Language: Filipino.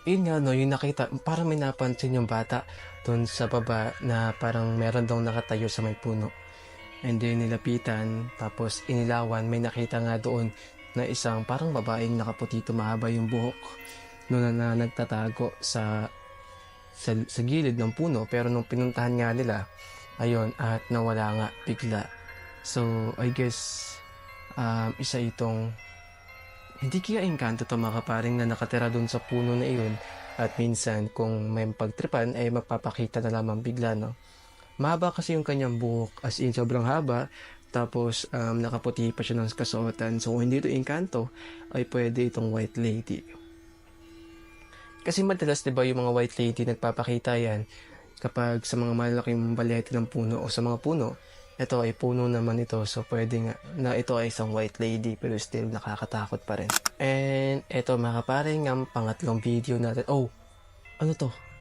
yun nga 'no, yung nakita parang may napansin yung bata dun sa baba na parang meron daw nakatayo sa may puno. And then nilapitan tapos inilawan, may nakita nga doon na isang parang babaeng nakaputi, mahaba yung buhok no na nagtatago sa gilid ng puno. Pero nung pinuntahan nga nila, ayun, at nawala nga bigla. So, I guess, isa itong hindi kaya engkanto 'to mga kaparing na nakatira dun sa puno na iyon at minsan kung may pagtripan ay magpapakita na lamang bigla 'no. Mahaba kasi yung kanyang buhok, as in sobrang haba, tapos, nakaputi pa siya ng kasuotan. So, kung hindi ito engkanto ay puwede itong white lady. Kasi madalas 'di ba yung mga white lady nagpapakita 'yan kapag sa mga malalaking balete ng puno o sa mga puno. Ito ay puno naman ito, so puwede nga na ito ay isang white lady pero still nakakatakot pa rin. And eto mga kapare ang pangatlong video natin, oh, ano 'to?